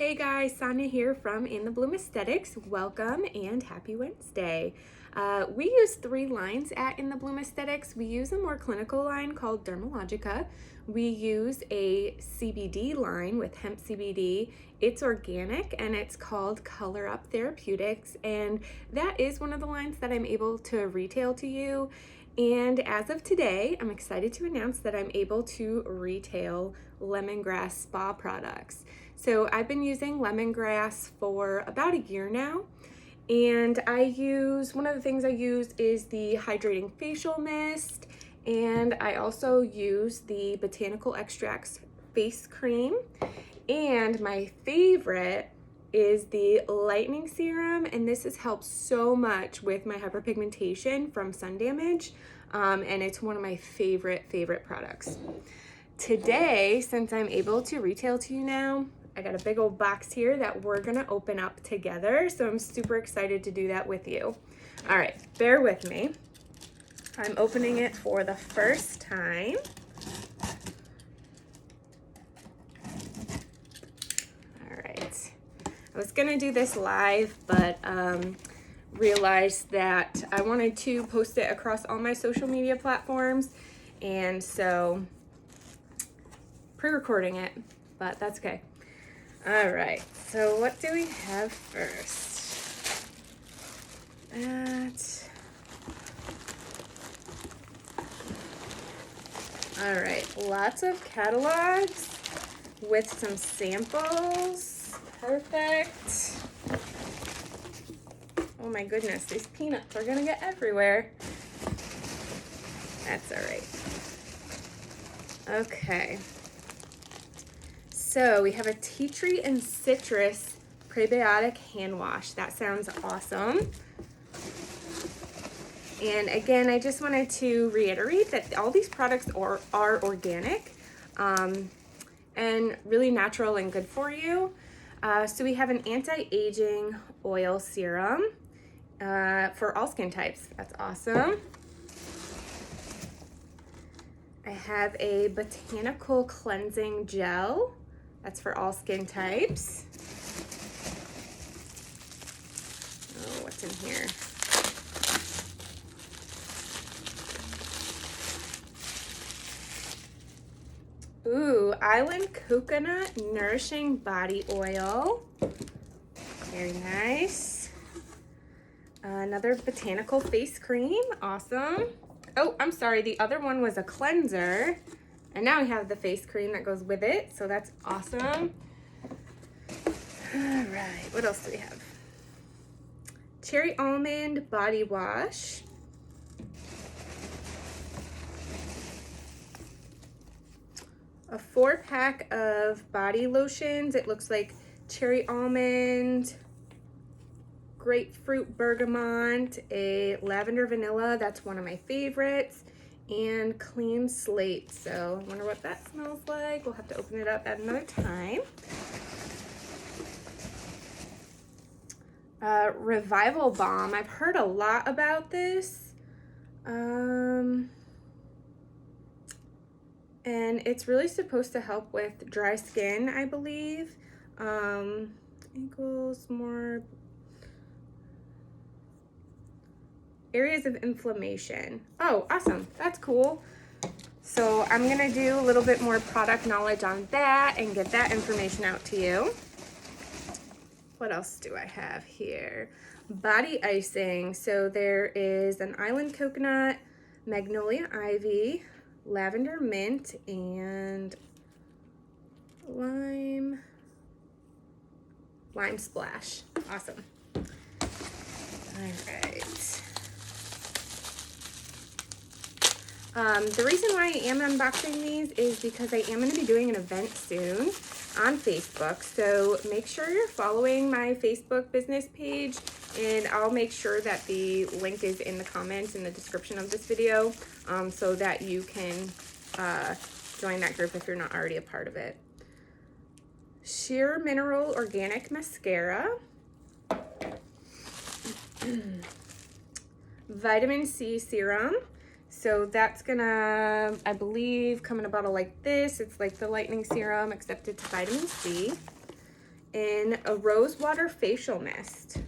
Hey guys, Sonia here from In the Bloom Aesthetics. Welcome and happy Wednesday. We use 3 lines at In the Bloom Aesthetics. We use a more clinical line called Dermalogica. We use a CBD line with hemp CBD. It's organic and it's called Color Up Therapeutics, and that is one of the lines that I'm able to retail to you. And as of today, I'm excited to announce that I'm able to retail Lemongrass Spa products. So I've been using lemongrass for about a year now, and one of the things I use is the hydrating facial mist, and I also use the botanical extracts face cream, and my favorite is the lightening serum, and this has helped so much with my hyperpigmentation from sun damage, and it's one of my favorite products. Today, since I'm able to retail to you now, I got a big old box here that we're gonna open up together, so I'm super excited to do that with you. All right, bear with me. I'm opening it for the first time. All right, I was gonna do this live, but realized that I wanted to post it across all my social media platforms, and so pre-recording it, but that's okay. All right, so what do we have first? All right, lots of catalogs with some samples. Perfect. Oh my goodness, these peanuts are gonna get everywhere. That's all right. Okay. So we have a tea tree and citrus prebiotic hand wash. That sounds awesome. And again, I just wanted to reiterate that all these products are organic and really natural and good for you. So we have an anti-aging oil serum for all skin types. That's awesome. I have a botanical cleansing gel. That's for all skin types. Oh, what's in here? Ooh, Island Coconut Nourishing Body Oil. Very nice. Another botanical face cream. Awesome. Oh, I'm sorry. The other one was a cleanser. And now we have the face cream that goes with it, so that's awesome. All right, what else do we have? Cherry Almond Body Wash. A 4-pack of body lotions. It looks like cherry almond, grapefruit bergamot, a lavender vanilla, that's one of my favorites, and clean slate. So I wonder what that smells like. We'll have to open it up at another time. Revival Balm. I've heard a lot about this. And it's really supposed to help with dry skin, I believe. Equals more areas of inflammation. Oh, awesome. That's cool. So I'm gonna do a little bit more product knowledge on that and get that information out to you. What else do I have here? Body icing. So there is an Island Coconut, Magnolia Ivy, Lavender Mint, and Lime Splash. Awesome. All right. The reason why I am unboxing these is because I am going to be doing an event soon on Facebook. So make sure you're following my Facebook business page, and I'll make sure that the link is in the comments in the description of this video, so that you can join that group if you're not already a part of it. Sheer Mineral Organic Mascara. Vitamin C Serum. So that's gonna, I believe, come in a bottle like this. It's like the lightening serum, except it's vitamin C. in a rose water facial mist.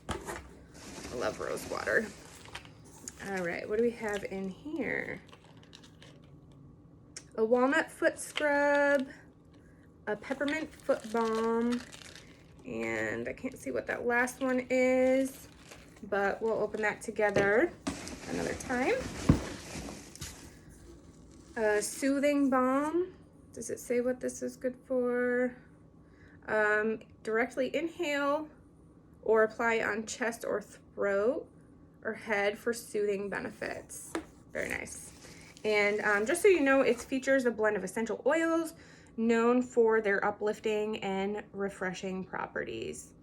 I love rose water. All right, what do we have in here? A walnut foot scrub, a peppermint foot balm, and I can't see what that last one is, but we'll open that together another time. A soothing balm. Does it say what this is good for? Directly inhale or apply on chest or throat or head for soothing benefits. Very nice. And just so you know, it features a blend of essential oils known for their uplifting and refreshing properties.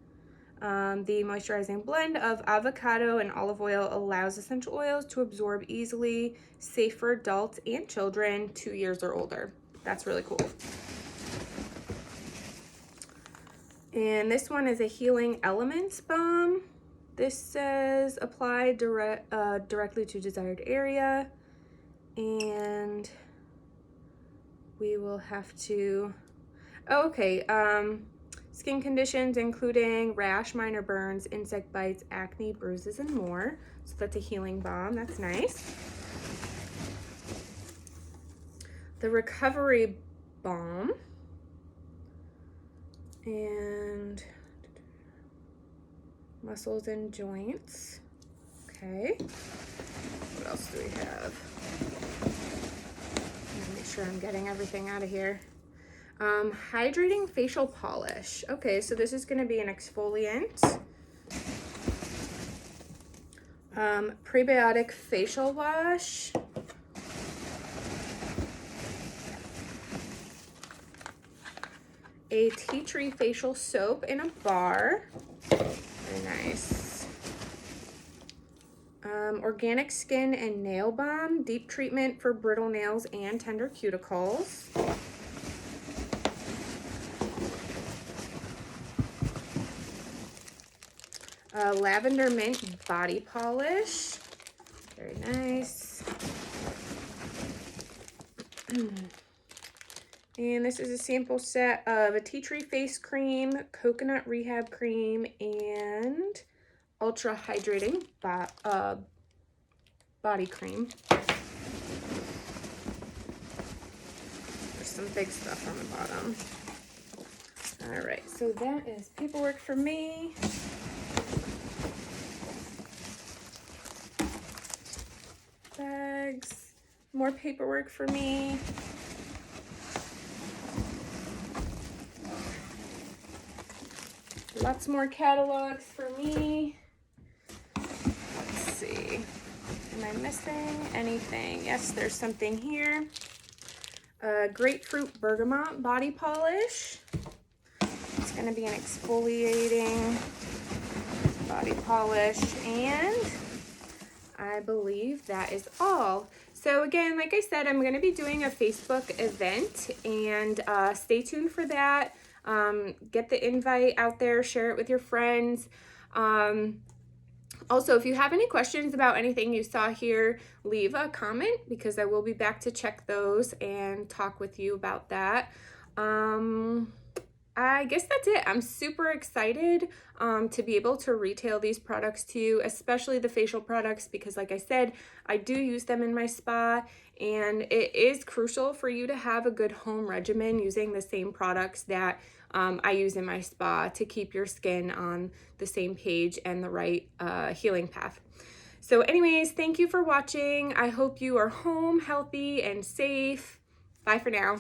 The moisturizing blend of avocado and olive oil allows essential oils to absorb easily, safe for adults and children 2 years or older. That's really cool. And this one is a Healing Elements balm. This says apply directly to desired area. And we will have to, skin conditions including rash, minor burns, insect bites, acne, bruises, and more. So that's a healing balm. That's nice. The recovery balm. And muscles and joints. Okay. What else do we have? Make sure I'm getting everything out of here. Hydrating facial polish. Okay, so this is going to be an exfoliant. Prebiotic facial wash. A tea tree facial soap in a bar. Very nice. Organic skin and nail balm. Deep treatment for brittle nails and tender cuticles. Lavender mint body polish. Very nice. And this is a sample set of a tea tree face cream, coconut rehab cream, and ultra hydrating body cream. There's some big stuff on the bottom. All right, so that is paperwork for me. Bags, more paperwork for me. Lots more catalogs for me. Let's see. Am I missing anything? Yes, there's something here. Grapefruit bergamot body polish. It's going to be an exfoliating body polish, and I believe that is all. So again, like I said, I'm going to be doing a Facebook event, and stay tuned for that. Get the invite out there, share it with your friends. Also, if you have any questions about anything you saw here, leave a comment because I will be back to check those and talk with you about that. I guess that's it. I'm super excited to be able to retail these products to you, especially the facial products, because like I said, I do use them in my spa, and it is crucial for you to have a good home regimen using the same products that I use in my spa to keep your skin on the same page and the right healing path. So anyways, thank you for watching. I hope you are home, healthy, and safe. Bye for now.